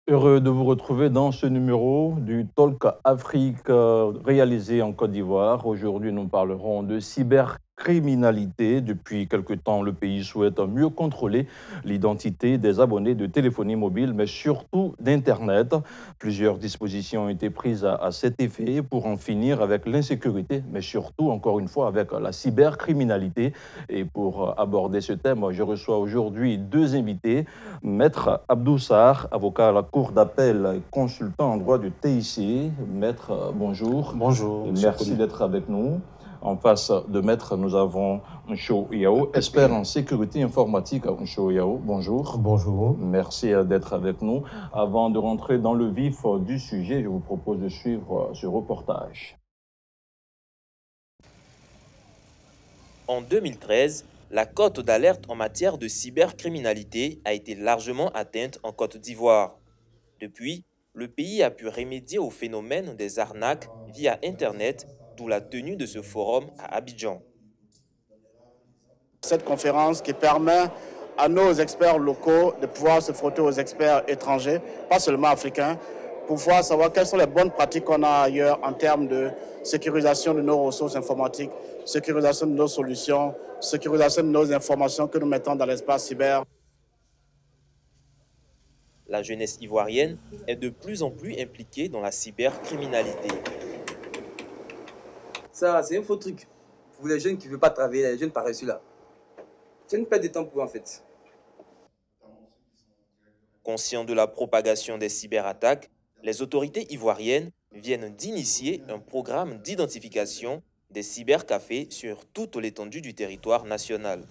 Heureux de vous retrouver dans ce numéro du Talk Afrique réalisé en Côte d'Ivoire. Aujourd'hui, nous parlerons de cybercriminalité. Depuis quelque temps, le pays souhaite mieux contrôler l'identité des abonnés de téléphonie mobile, mais surtout d'Internet. Plusieurs dispositions ont été prises à cet effet pour en finir avec l'insécurité, mais surtout, encore une fois, avec la cybercriminalité. Et pour aborder ce thème, je reçois aujourd'hui deux invités. Maître Abdou Sarr, avocat à la Cour d'appel, consultant en droit du TIC. Maître, bonjour. Bonjour. Merci d'être avec nous. En face de Maître, nous avons Nsho Yao, expert en sécurité informatique. Nsho Yao, bonjour. Bonjour. Merci d'être avec nous. Avant de rentrer dans le vif du sujet, je vous propose de suivre ce reportage. En 2013, la cote d'alerte en matière de cybercriminalité a été largement atteinte en Côte d'Ivoire. Depuis, le pays a pu remédier au phénomène des arnaques via Internet, d'où la tenue de ce forum à Abidjan. Cette conférence qui permet à nos experts locaux de pouvoir se frotter aux experts étrangers, pas seulement africains, pour pouvoir savoir quelles sont les bonnes pratiques qu'on a ailleurs en termes de sécurisation de nos ressources informatiques, sécurisation de nos solutions, sécurisation de nos informations que nous mettons dans l'espace cyber. La jeunesse ivoirienne est de plus en plus impliquée dans la cybercriminalité. Ça, c'est un faux truc. Pour les jeunes qui ne veulent pas travailler, les jeunes paresseux là. C'est une perte de temps pour eux en fait. Conscients de la propagation des cyberattaques, les autorités ivoiriennes viennent d'initier un programme d'identification des cybercafés sur toute l'étendue du territoire national.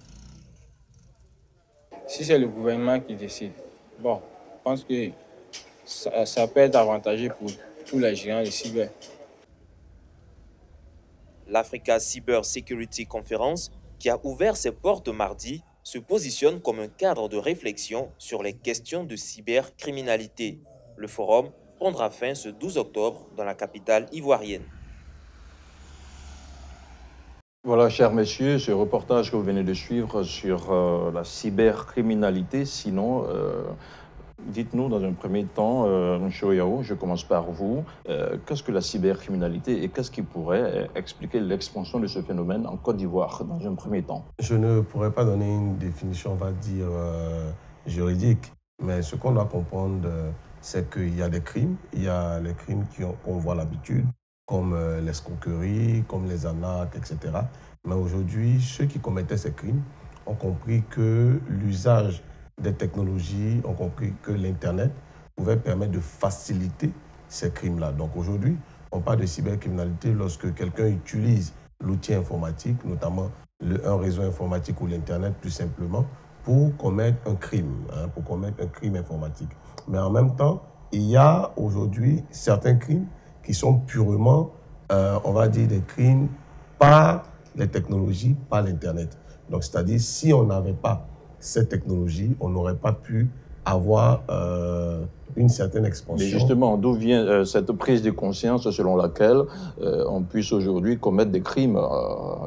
Si c'est le gouvernement qui décide, bon, je pense que ça peut être avantageux pour tous les géants de cyber. L'Africa Cyber Security Conference, qui a ouvert ses portes mardi, se positionne comme un cadre de réflexion sur les questions de cybercriminalité. Le forum prendra fin ce 12 octobre dans la capitale ivoirienne. Voilà, chers messieurs, ce reportage que vous venez de suivre sur la cybercriminalité. Sinon, dites-nous dans un premier temps, Nsho Yao, je commence par vous, qu'est-ce que la cybercriminalité et qu'est-ce qui pourrait expliquer l'expansion de ce phénomène en Côte d'Ivoire dans un premier temps? Je ne pourrais pas donner une définition, on va dire, juridique, mais ce qu'on doit comprendre, c'est qu'il y a des crimes, il y a les crimes qu'on voit l'habitude, comme l'escroquerie, comme les arnaques, etc. Mais aujourd'hui, ceux qui commettaient ces crimes ont compris que l'usage des technologies, ont compris que l'Internet pouvait permettre de faciliter ces crimes-là. Donc aujourd'hui, on parle de cybercriminalité lorsque quelqu'un utilise l'outil informatique, notamment un réseau informatique ou l'Internet tout simplement, pour commettre un crime, pour commettre un crime informatique. Mais en même temps, il y a aujourd'hui certains crimes qui sont purement, on va dire, des crimes par les technologies, par l'Internet. Donc c'est-à-dire, si on n'avait pas cette technologie, on n'aurait pas pu avoir une certaine expansion. Mais justement, d'où vient cette prise de conscience selon laquelle on puisse aujourd'hui commettre des crimes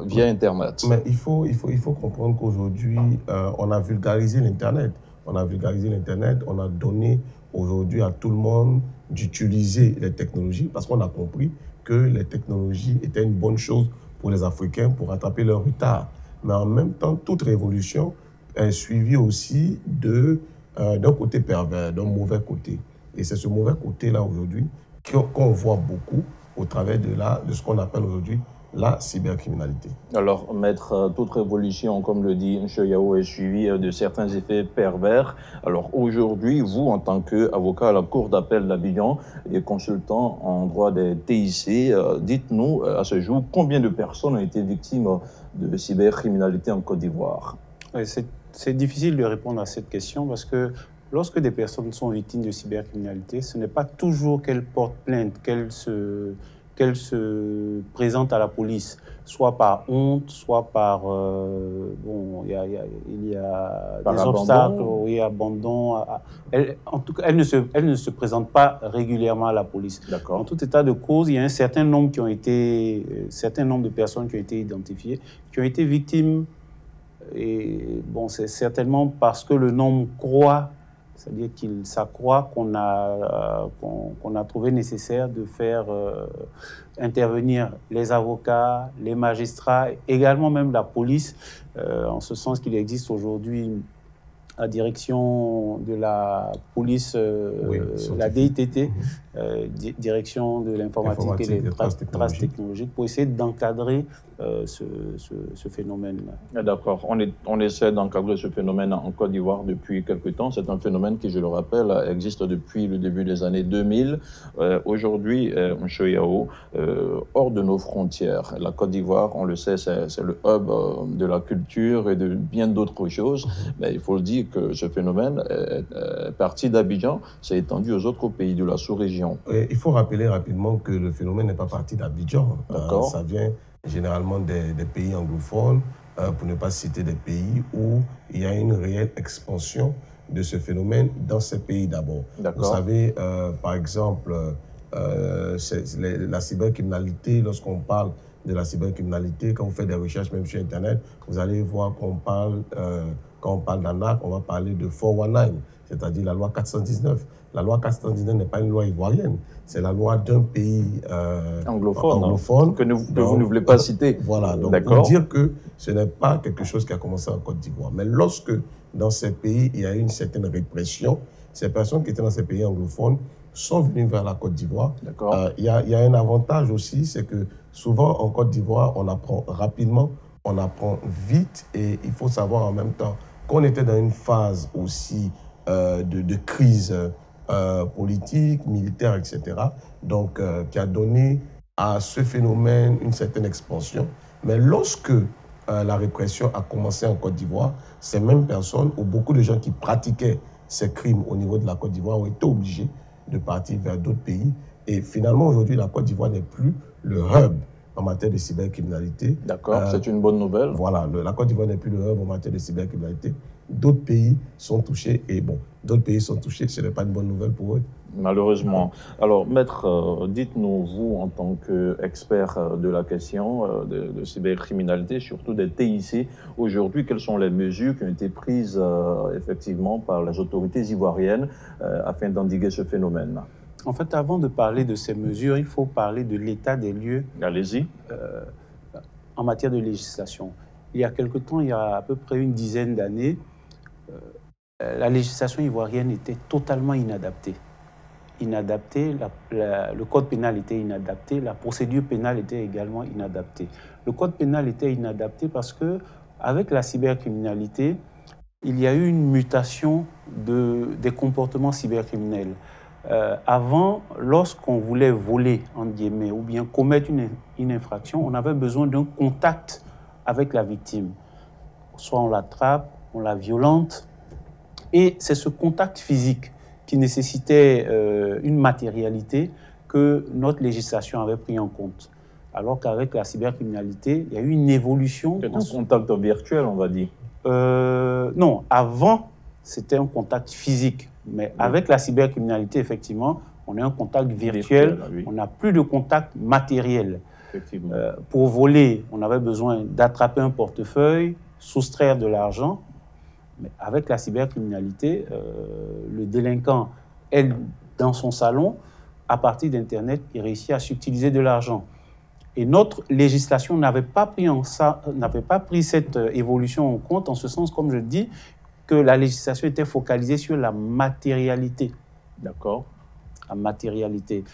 via Internet? Mais il faut comprendre qu'aujourd'hui, on a vulgarisé l'Internet. On a vulgarisé l'Internet, on a donné aujourd'hui à tout le monde d'utiliser les technologies parce qu'on a compris que les technologies étaient une bonne chose pour les Africains pour rattraper leur retard. Mais en même temps, toute révolution est suivi aussi d'un côté pervers, d'un mauvais côté. Et c'est ce mauvais côté-là aujourd'hui qu'on voit beaucoup au travers de ce qu'on appelle aujourd'hui la cybercriminalité. Alors, maître, toute révolution, comme le dit Nsho Yao, est suivie de certains effets pervers. Alors aujourd'hui, vous, en tant qu'avocat à la Cour d'appel d'Abidjan et consultant en droit des TIC, dites-nous à ce jour combien de personnes ont été victimes de cybercriminalité en Côte d'Ivoire? C'est difficile de répondre à cette question parce que lorsque des personnes sont victimes de cybercriminalité, ce n'est pas toujours qu'elles portent plainte, qu'elles se présentent à la police, soit par honte, soit par il y a des obstacles, oui, abandon. En tout cas, elles ne se présentent pas régulièrement à la police. En tout état de cause, il y a un certain nombre de personnes qui ont été identifiées, qui ont été victimes Et bon, c'est certainement parce que le nombre croît, c'est-à-dire qu'il s'accroît, qu'on a trouvé nécessaire de faire intervenir les avocats, les magistrats, également même la police, en ce sens qu'il existe aujourd'hui la direction de la police, la DITT, direction de l'informatique et des traces technologiques, pour essayer d'encadrer ce phénomène-là. D'accord. On essaie d'encadrer ce phénomène en Côte d'Ivoire depuis quelque temps. C'est un phénomène qui, je le rappelle, existe depuis le début des années 2000. Aujourd'hui, M. Yao, hors de nos frontières, la Côte d'Ivoire, on le sait, c'est le hub de la culture et de bien d'autres choses. Mais il faut le dire que ce phénomène est parti d'Abidjan, s'est étendu aux autres pays de la sous-région. Il faut rappeler rapidement que le phénomène n'est pas parti d'Abidjan. Ça vient généralement des pays anglophones, pour ne pas citer des pays où il y a une réelle expansion de ce phénomène dans ces pays d'abord. Vous savez, par exemple, la cybercriminalité, lorsqu'on parle de la cybercriminalité, quand vous faites des recherches même sur Internet, vous allez voir qu'on parle, quand on parle d'ANAC, on va parler de 419, c'est-à-dire la loi 419. La loi 419 n'est pas une loi ivoirienne, c'est la loi d'un pays anglophone que vous ne voulez pas citer. Voilà, donc pour dire que ce n'est pas quelque chose qui a commencé en Côte d'Ivoire. Mais lorsque, dans ces pays, il y a eu une certaine répression, ces personnes qui étaient dans ces pays anglophones sont venues vers la Côte d'Ivoire. Il y a un avantage aussi, c'est que souvent en Côte d'Ivoire, on apprend rapidement, on apprend vite, et il faut savoir en même temps qu'on était dans une phase aussi de crise politique, militaire, etc. Donc, qui a donné à ce phénomène une certaine expansion. Mais lorsque la répression a commencé en Côte d'Ivoire, ces mêmes personnes, ou beaucoup de gens qui pratiquaient ces crimes au niveau de la Côte d'Ivoire, ont été obligés de partir vers d'autres pays. Et finalement, aujourd'hui, la Côte d'Ivoire n'est plus le hub en matière de cybercriminalité. D'accord, c'est une bonne nouvelle. Voilà, la Côte d'Ivoire n'est plus le hub en matière de cybercriminalité. D'autres pays sont touchés, et bon, d'autres pays sont touchés, ce n'est pas une bonne nouvelle pour eux. Malheureusement. Alors, maître, dites-nous, vous, en tant qu'expert de la question de cybercriminalité, surtout des TIC, aujourd'hui, quelles sont les mesures qui ont été prises effectivement par les autorités ivoiriennes afin d'endiguer ce phénomène? En fait, avant de parler de ces mesures, il faut parler de l'état des lieux. Allez-y. En matière de législation. Il y a quelque temps, il y a à peu près une dizaine d'années, la législation ivoirienne était totalement inadaptée. Le code pénal était inadapté, la procédure pénale était également inadaptée. Le code pénal était inadapté parce que, avec la cybercriminalité, il y a eu une mutation des comportements cybercriminels. Avant, lorsqu'on voulait voler, entre guillemets, ou bien commettre une infraction, on avait besoin d'un contact avec la victime. Soit on l'attrape, on la violente, et c'est ce contact physique qui nécessitait une matérialité que notre législation avait pris en compte. Alors qu'avec la cybercriminalité, il y a eu une évolution. C'est un contact virtuel, on va dire. Non, avant, c'était un contact physique. Mais avec la cybercriminalité, effectivement, on a un contact virtuel, on n'a plus de contact matériel. Pour voler, on avait besoin d'attraper un portefeuille, soustraire de l'argent. Mais avec la cybercriminalité, le délinquant est dans son salon, à partir d'Internet, il réussit à subtiliser de l'argent. Et notre législation n'avait pas pris cette évolution en compte, en ce sens, comme je dis, que la législation était focalisée sur la matérialité. D'accord. La matérialité.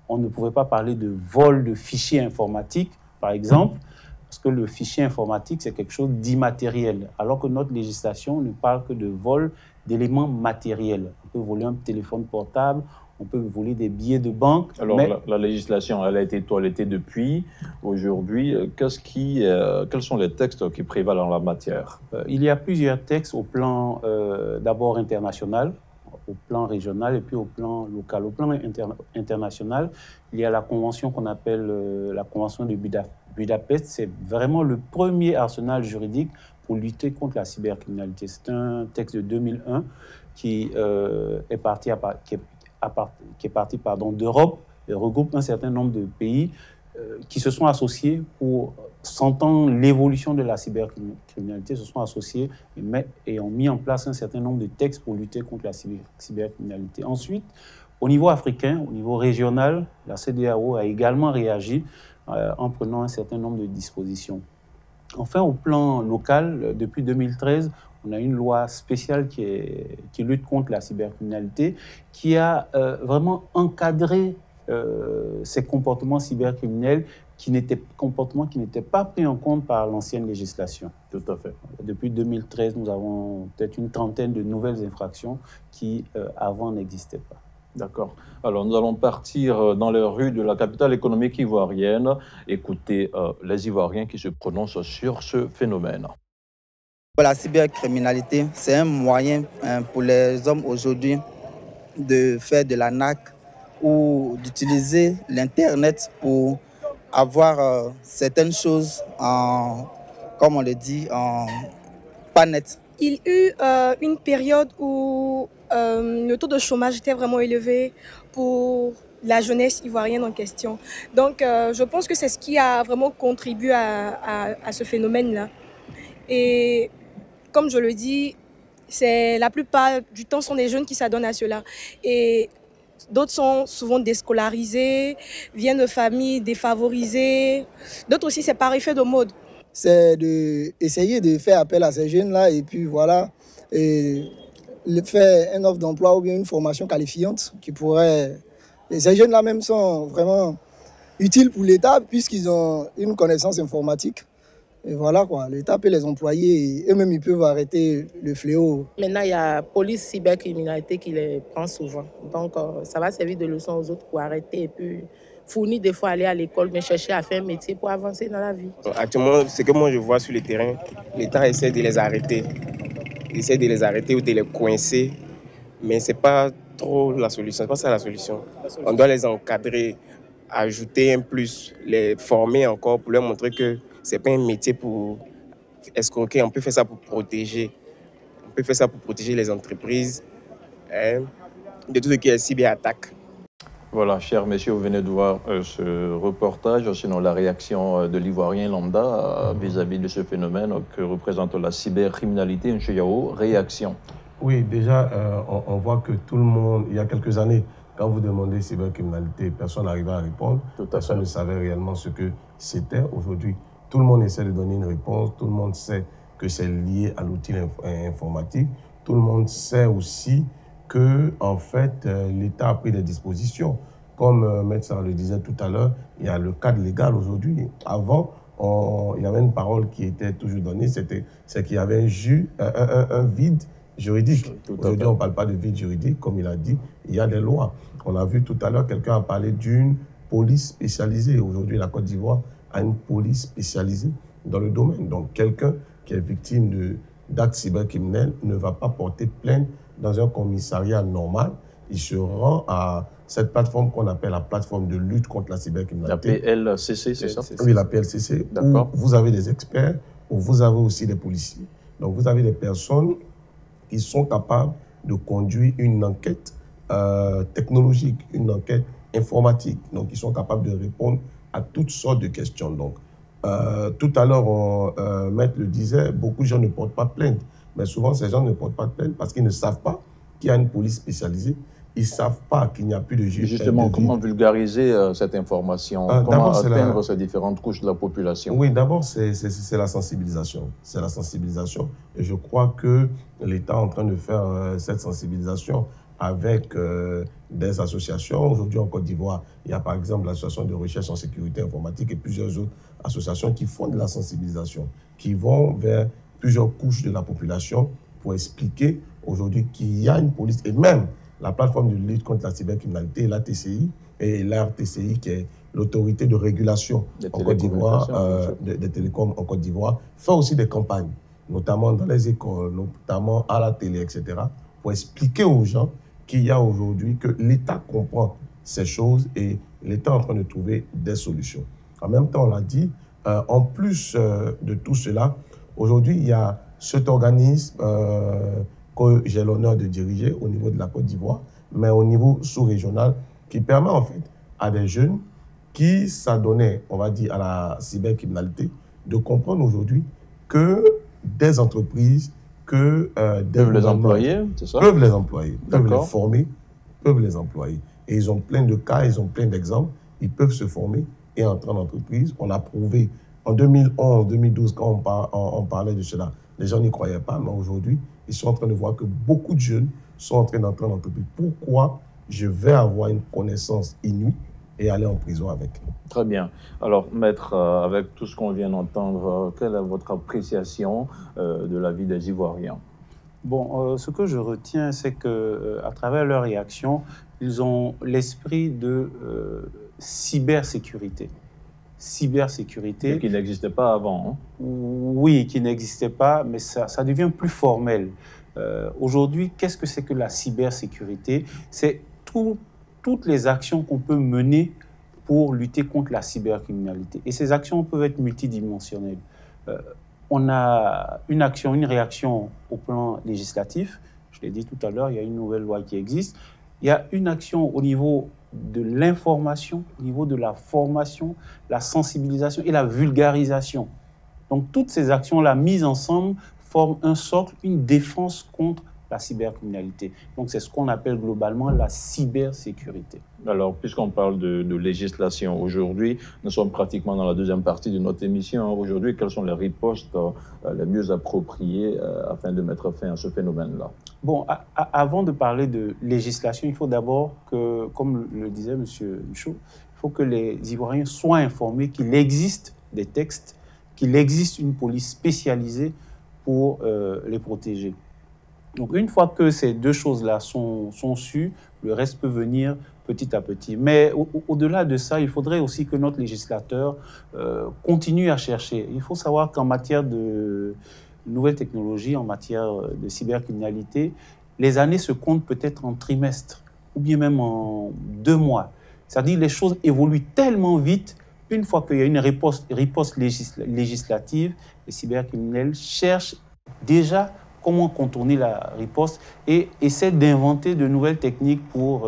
On ne pouvait pas parler de vol de fichiers informatiques, par exemple, parce que le fichier informatique, c'est quelque chose d'immatériel, alors que notre législation ne parle que de vol d'éléments matériels. On peut voler un téléphone portable, on peut voler des billets de banque. Alors, la législation, elle a été toilettée depuis. Aujourd'hui, quels sont les textes qui prévalent en la matière? Il y a plusieurs textes au plan d'abord international, au plan régional et puis au plan local. Au plan international, il y a la convention qu'on appelle la convention de Budapest. C'est vraiment le premier arsenal juridique pour lutter contre la cybercriminalité. C'est un texte de 2001 qui est parti d'Europe et regroupe un certain nombre de pays qui se sont associés pour, sentant l'évolution de la cybercriminalité, se sont associés et ont mis en place un certain nombre de textes pour lutter contre la cybercriminalité. Ensuite, au niveau africain, au niveau régional, la CEDEAO a également réagi en prenant un certain nombre de dispositions. Enfin, au plan local, depuis 2013, on a une loi spéciale qui lutte contre la cybercriminalité, qui a vraiment encadré ces comportements cybercriminels comportements qui n'étaient pas pris en compte par l'ancienne législation. Tout à fait. Depuis 2013, nous avons peut-être une trentaine de nouvelles infractions qui, avant, n'existaient pas. D'accord. Alors, nous allons partir dans les rues de la capitale économique ivoirienne, écouter les Ivoiriens qui se prononcent sur ce phénomène. La cybercriminalité, c'est un moyen pour les hommes aujourd'hui de faire de l'arnaque ou d'utiliser l'Internet pour avoir certaines choses comme on le dit, pas net. Il y a eu une période où le taux de chômage était vraiment élevé pour la jeunesse ivoirienne en question. Donc, je pense que c'est ce qui a vraiment contribué à ce phénomène-là. Et comme je le dis, la plupart du temps, sont des jeunes qui s'adonnent à cela. Et d'autres sont souvent déscolarisés, viennent de familles défavorisées. D'autres aussi, c'est par effet de mode. C'est d'essayer de faire appel à ces jeunes-là et puis voilà, et faire une offre d'emploi ou bien une formation qualifiante qui pourrait... Et ces jeunes-là même sont vraiment utiles pour l'État puisqu'ils ont une connaissance informatique. Et voilà quoi, l'État peut les employer et eux-mêmes ils peuvent arrêter le fléau. Maintenant, il y a police cybercriminalité qui les prend souvent. Donc, ça va servir de leçon aux autres pour arrêter et puis fournir des fois aller à l'école, mais chercher à faire un métier pour avancer dans la vie. Actuellement, ce que moi je vois sur le terrain, l'État essaie de les arrêter. Il essaie de les arrêter ou de les coincer, mais ce n'est pas trop la solution. Ce n'est pas ça la solution. On doit les encadrer, ajouter un plus, les former encore pour leur montrer que ce n'est pas un métier pour escroquer. On peut faire ça pour protéger. On peut faire ça pour protéger les entreprises de tout ce qui est cyberattaque. Voilà, chers messieurs, vous venez de voir ce reportage, sinon la réaction de l'Ivoirien lambda vis-à-vis de ce phénomène que représente la cybercriminalité. Ncheyao, réaction. Oui, déjà, on voit que tout le monde, il y a quelques années, quand vous demandez cybercriminalité, personne n'arrivait à répondre. Personne ne savait réellement ce que c'était. Aujourd'hui, tout le monde essaie de donner une réponse. Tout le monde sait que c'est lié à l'outil informatique. Tout le monde sait aussi que, en fait, l'État a pris des dispositions. Comme Maître Sarah le disait tout à l'heure, il y a le cadre légal aujourd'hui. Avant, il y avait une parole qui était toujours donnée, c'est qu'il y avait un vide juridique. Aujourd'hui, on ne parle pas de vide juridique, comme il a dit, il y a des lois. On a vu tout à l'heure, quelqu'un a parlé d'une police spécialisée. Aujourd'hui, la Côte d'Ivoire a une police spécialisée dans le domaine. Donc, quelqu'un qui est victime d'actes cybercriminels ne va pas porter plainte dans un commissariat normal. Il se rend à cette plateforme qu'on appelle la plateforme de lutte contre la cybercriminalité. La PLCC, c'est ça? Oui, la PLCC, où vous avez des experts, où vous avez aussi des policiers. Donc, vous avez des personnes qui sont capables de conduire une enquête technologique, une enquête informatique. Donc, ils sont capables de répondre à toutes sortes de questions. Donc, tout à l'heure, Maître le disait, beaucoup de gens ne portent pas plainte. Mais souvent, ces gens ne portent pas plainte parce qu'ils ne savent pas qu'il y a une police spécialisée. Ils ne savent pas qu'il n'y a plus de juge. Justement, comment vulgariser cette information? Comment atteindre ces différentes couches de la population? Oui, d'abord, c'est la sensibilisation. C'est la sensibilisation. Et je crois que l'État est en train de faire cette sensibilisation avec des associations. Aujourd'hui, en Côte d'Ivoire, il y a par exemple l'association de recherche en sécurité informatique et plusieurs autres associations qui font de la sensibilisation, qui vont vers plusieurs couches de la population pour expliquer aujourd'hui qu'il y a une police. Et même la plateforme de lutte contre la cybercriminalité, la TCI, et l'ARTCI, qui est l'autorité de régulation en Côte d'Ivoire, des télécoms en Côte d'Ivoire, fait aussi des campagnes, notamment dans les écoles, notamment à la télé, etc., pour expliquer aux gens qu'il y a aujourd'hui, que l'État comprend ces choses et l'État est en train de trouver des solutions. En même temps, on l'a dit, en plus de tout cela, aujourd'hui, il y a cet organisme que j'ai l'honneur de diriger au niveau de la Côte d'Ivoire, mais au niveau sous-régional, qui permet en fait à des jeunes qui s'adonnait, on va dire, à la cybercriminalité, de comprendre aujourd'hui que des entreprises, que des peuvent les employer, c'est ça? Peuvent les employer, peuvent les D'accord. former, peuvent les employer. Et ils ont plein de cas, ils ont plein d'exemples. Ils peuvent se former et entrer en entreprise. On a prouvé en 2011, 2012, quand on parlait de cela, les gens n'y croyaient pas, mais aujourd'hui, ils sont en train de voir que beaucoup de jeunes sont en train d'entrer en entreprise. Pourquoi je vais avoir une connaissance inouïe et aller en prison avec? Très bien. Alors, Maître, avec tout ce qu'on vient d'entendre, quelle est votre appréciation de la vie des Ivoiriens? Bon, ce que je retiens, c'est que à travers leur réaction, ils ont l'esprit de cybersécurité. Cybersécurité. Qui n'existait pas avant. Hein? Oui, qui n'existait pas, mais ça devient plus formel. Aujourd'hui, qu'est-ce que c'est que la cybersécurité? C'est toutes les actions qu'on peut mener pour lutter contre la cybercriminalité. Et ces actions peuvent être multidimensionnelles. On a une action, une réaction au plan législatif. Je l'ai dit tout à l'heure, il y a une nouvelle loi qui existe. Il y a une action au niveau de l'information, au niveau de la formation, la sensibilisation et la vulgarisation. Donc toutes ces actions-là mises ensemble forment un socle, une défense contre la cybercriminalité. Donc c'est ce qu'on appelle globalement la cybersécurité. Alors, puisqu'on parle de législation aujourd'hui, nous sommes pratiquement dans la deuxième partie de notre émission. Aujourd'hui, quelles sont les ripostes les mieux appropriées afin de mettre fin à ce phénomène-là? Bon, avant de parler de législation, il faut d'abord que, comme le disait M. Michaud, il faut que les Ivoiriens soient informés qu'il existe des textes, qu'il existe une police spécialisée pour les protéger. Donc, une fois que ces deux choses-là sont sues, le reste peut venir petit à petit. Mais au-delà de ça, il faudrait aussi que notre législateur continue à chercher. Il faut savoir qu'en matière de nouvelles technologies, en matière de cybercriminalité, les années se comptent peut-être en trimestres ou bien même en 2 mois. C'est-à-dire que les choses évoluent tellement vite. Une fois qu'il y a une riposte législative, les cybercriminels cherchent déjà comment contourner la riposte et essaient d'inventer de nouvelles techniques pour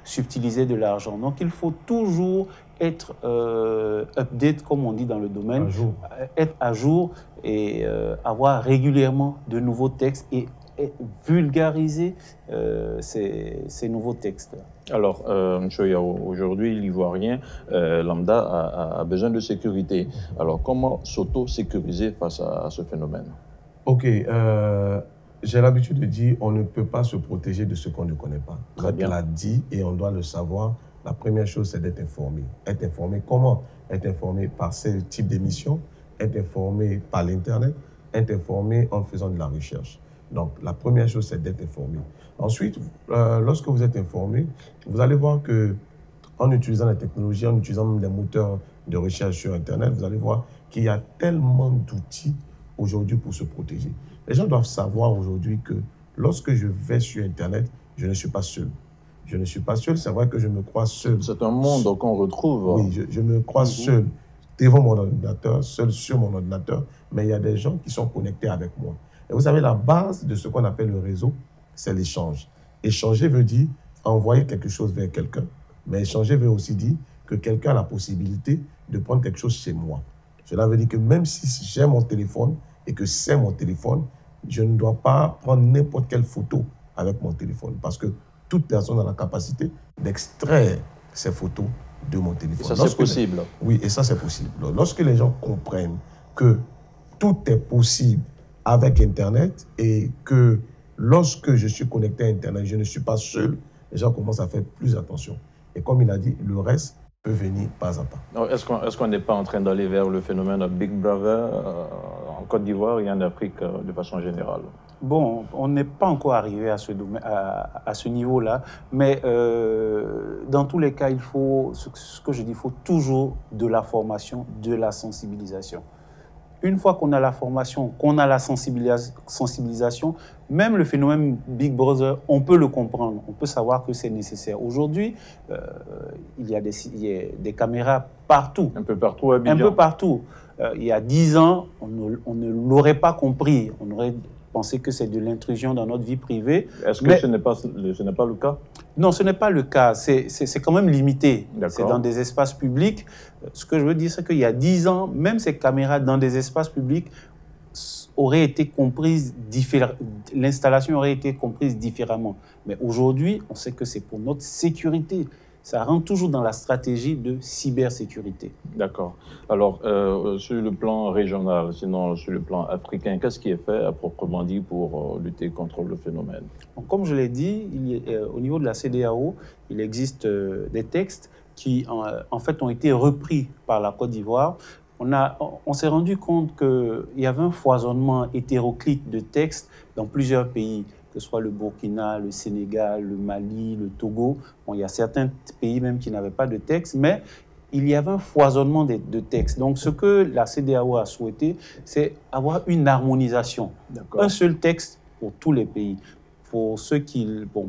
subtiliser de l'argent. Donc il faut toujours être update, comme on dit dans le domaine, être à jour et avoir régulièrement de nouveaux textes et vulgariser ces nouveaux textes. Alors, M. Yao, aujourd'hui, l'Ivoirien lambda a besoin de sécurité. Alors, comment s'auto-sécuriser face à ce phénomène? Ok, j'ai l'habitude de dire on ne peut pas se protéger de ce qu'on ne connaît pas. On l'a dit et on doit le savoir. La première chose, c'est d'être informé. Être informé comment? Être informé par ce type d'émission, être informé par l'Internet, être informé en faisant de la recherche. Donc, la première chose, c'est d'être informé. Ensuite, lorsque vous êtes informé, vous allez voir qu'en utilisant la technologie, en utilisant même les moteurs de recherche sur Internet, vous allez voir qu'il y a tellement d'outils aujourd'hui pour se protéger. Les gens doivent savoir aujourd'hui que lorsque je vais sur Internet, je ne suis pas seul. Je ne suis pas seul, c'est vrai que je me crois seul. C'est un monde qu'on retrouve. Oui, je me crois seul devant mon ordinateur, seul sur mon ordinateur, mais il y a des gens qui sont connectés avec moi. Et vous savez, la base de ce qu'on appelle le réseau, c'est l'échange. Échanger veut dire envoyer quelque chose vers quelqu'un, mais échanger veut aussi dire que quelqu'un a la possibilité de prendre quelque chose chez moi. Cela veut dire que même si j'ai mon téléphone et que c'est mon téléphone, je ne dois pas prendre n'importe quelle photo avec mon téléphone parce que toute personne a la capacité d'extraire ces photos de mon téléphone. Et ça, c'est possible. Oui, et ça, c'est possible. Lorsque les gens comprennent que tout est possible avec Internet et que lorsque je suis connecté à Internet, je ne suis pas seul, les gens commencent à faire plus attention. Et comme il a dit, le reste peut venir pas à pas. Est-ce qu'on n'est pas en train d'aller vers le phénomène de Big Brother en Côte d'Ivoire et en Afrique de façon générale? Bon, on n'est pas encore arrivé à ce niveau-là, mais dans tous les cas, il faut, ce que je dis, il faut toujours de la formation, de la sensibilisation. Une fois qu'on a la formation, qu'on a la sensibilisation, même le phénomène Big Brother, on peut le comprendre, on peut savoir que c'est nécessaire. Aujourd'hui, il y a des caméras partout. Un peu partout à Abidjan. Un peu partout. Il y a 10 ans, on ne l'aurait pas compris. On aurait penser que c'est de l'intrusion dans notre vie privée. Est-ce que ce n'est pas le cas? Non, ce n'est pas le cas. C'est quand même limité. C'est dans des espaces publics. Ce que je veux dire, c'est qu'il y a 10 ans, même ces caméras dans des espaces publics aurait été comprise l'installation aurait été comprise différemment. Mais aujourd'hui, on sait que c'est pour notre sécurité. Ça rentre toujours dans la stratégie de cybersécurité. D'accord. Alors, sur le plan régional, sinon sur le plan africain, qu'est-ce qui est fait à proprement dit pour lutter contre le phénomène? Donc, comme je l'ai dit, au niveau de la CEDEAO, il existe des textes qui, en fait, ont été repris par la Côte d'Ivoire. On s'est rendu compte qu'il y avait un foisonnement hétéroclite de textes dans plusieurs pays, que ce soit le Burkina, le Sénégal, le Mali, le Togo. Bon, il y a certains pays même qui n'avaient pas de texte, mais il y avait un foisonnement de textes. Donc, ce que la CEDEAO a souhaité, c'est avoir une harmonisation. Un seul texte pour tous les pays. Pour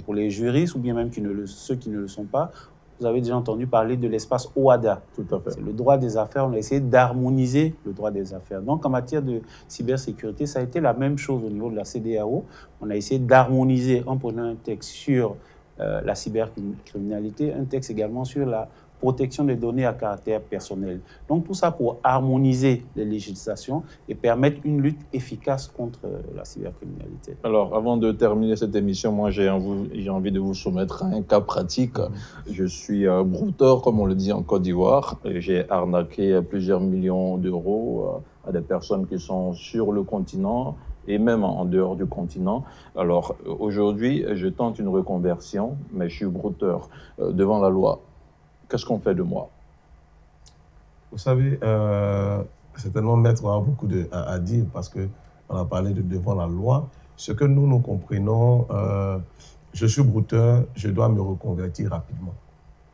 pour les juristes ou bien même ceux qui ne le sont pas, vous avez déjà entendu parler de l'espace OHADA. Tout à fait. C'est le droit des affaires. On a essayé d'harmoniser le droit des affaires. Donc, en matière de cybersécurité, ça a été la même chose au niveau de la CEDEAO. On a essayé d'harmoniser en prenant un texte sur la cybercriminalité, un texte également sur la protection des données à caractère personnel. Donc, tout ça pour harmoniser les législations et permettre une lutte efficace contre la cybercriminalité. Alors, avant de terminer cette émission, moi, j'ai envie de vous soumettre un cas pratique. Je suis brouteur, comme on le dit en Côte d'Ivoire. J'ai arnaqué plusieurs millions d'euros à des personnes qui sont sur le continent et même en dehors du continent. Alors, aujourd'hui, je tente une reconversion, mais je suis brouteur devant la loi. Qu'est-ce qu'on fait de moi? Vous savez, certainement, Maître aura beaucoup à dire parce qu'on a parlé de devant la loi. Ce que nous comprenons, je suis brouteur, je dois me reconvertir rapidement.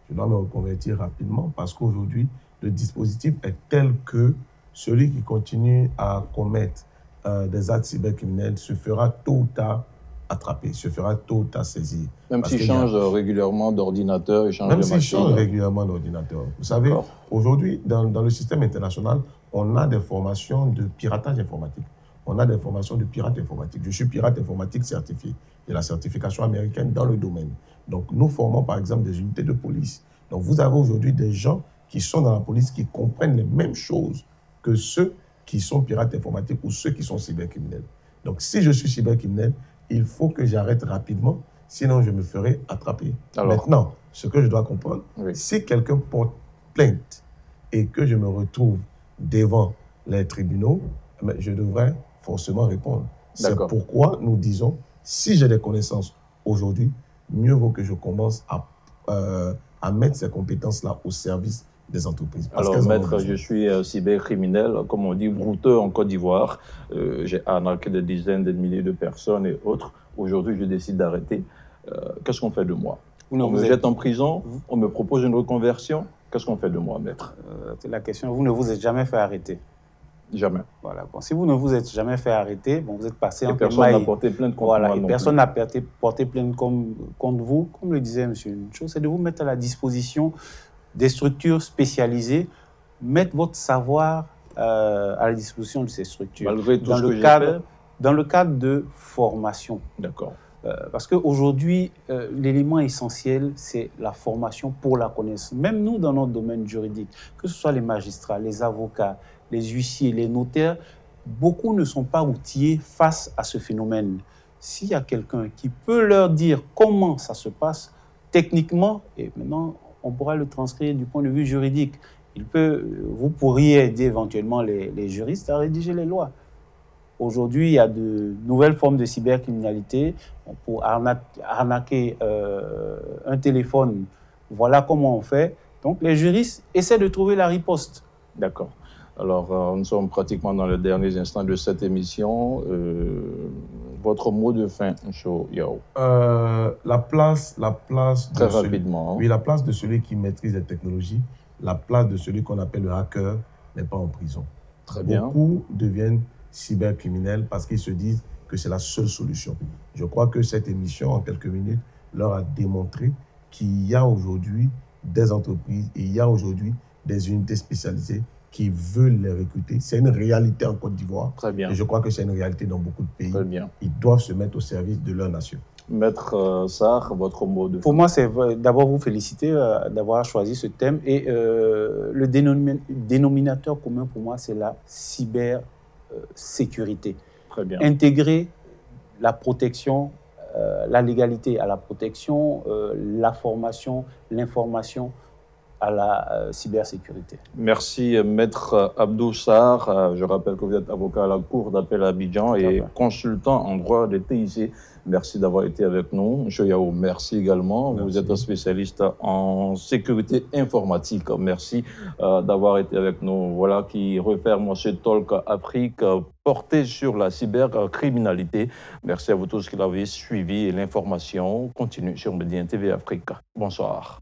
Je dois me reconvertir rapidement parce qu'aujourd'hui, le dispositif est tel que celui qui continue à commettre des actes cybercriminels se fera tôt ou tard attraper, se fera tôt ou tard saisir. Même s'il change régulièrement d'ordinateur, il change de machine. Même s'il change régulièrement d'ordinateur. Vous savez, aujourd'hui, dans le système international, on a des formations de piratage informatique. On a des formations de pirate informatique. Je suis pirate informatique certifié. J'ai la certification américaine dans le domaine. Donc, nous formons, par exemple, des unités de police. Donc, vous avez aujourd'hui des gens qui sont dans la police qui comprennent les mêmes choses que ceux qui sont pirates informatiques ou ceux qui sont cybercriminels. Donc, si je suis cybercriminel, il faut que j'arrête rapidement, sinon je me ferai attraper. Alors, maintenant, ce que je dois comprendre, si quelqu'un porte plainte et que je me retrouve devant les tribunaux, je devrais forcément répondre. C'est pourquoi nous disons, si j'ai des connaissances aujourd'hui, mieux vaut que je commence à mettre ces compétences-là au service des entreprises. Alors, maître, je suis cybercriminel, comme on dit, brouteur en Côte d'Ivoire. J'ai arnaqué des dizaines de milliers de personnes et autres. Aujourd'hui, je décide d'arrêter. Qu'est-ce qu'on fait de moi? On me jette en prison, on me propose une reconversion. Qu'est-ce qu'on fait de moi, maître? C'est la question. Vous ne vous êtes jamais fait arrêter? Jamais. Voilà. Bon, si vous ne vous êtes jamais fait arrêter, bon, vous êtes passé en personne n'a porté plainte contre moi. Et personne n'a porté plainte contre vous. Comme le disait monsieur, une chose, c'est de vous mettre à la disposition des structures spécialisées, mettre votre savoir à la disposition de ces structures. Malgré tout ce que j'ai fait. Dans le cadre de formation. D'accord. Parce qu'aujourd'hui, l'élément essentiel, c'est la formation pour la connaissance. Même nous, dans notre domaine juridique, que ce soit les magistrats, les avocats, les huissiers, les notaires, beaucoup ne sont pas outillés face à ce phénomène. S'il y a quelqu'un qui peut leur dire comment ça se passe techniquement, et maintenant, on pourra le transcrire du point de vue juridique. Vous pourriez aider éventuellement les juristes à rédiger les lois. Aujourd'hui, il y a de nouvelles formes de cybercriminalité. Pour arnaquer un téléphone, voilà comment on fait. Donc, les juristes essaient de trouver la riposte. D'accord. Alors, nous sommes pratiquement dans les derniers instants de cette émission. Votre mot de fin, Ncho Yao. La place très rapidement. Oui, la place de celui qui maîtrise les technologies, la place de celui qu'on appelle le hacker n'est pas en prison. Très bien. Beaucoup deviennent cybercriminels parce qu'ils se disent que c'est la seule solution. Je crois que cette émission, en quelques minutes, leur a démontré qu'il y a aujourd'hui des entreprises et il y a aujourd'hui des unités spécialisées qui veulent les recruter. C'est une réalité en Côte d'Ivoire. Très bien. Et je crois que c'est une réalité dans beaucoup de pays. Très bien. Ils doivent se mettre au service de leur nation. Maître Sarr, votre mot de fin. Pour moi, c'est d'abord vous féliciter d'avoir choisi ce thème. Et le dénominateur commun pour moi, c'est la cybersécurité. Très bien. Intégrer la protection, la légalité à la protection, la formation, l'information à la cybersécurité. Merci, Maître Abdou Sarr. Je rappelle que vous êtes avocat à la Cour d'appel à Abidjan et consultant en droit des TIC. Merci d'avoir été avec nous. M. Yao, merci également. Merci. Vous êtes un spécialiste en sécurité informatique. Merci d'avoir été avec nous. Voilà qui referme ce Talk Afrique porté sur la cybercriminalité. Merci à vous tous qui l'avez suivi et l'information continue sur Médien TV Afrique. Bonsoir.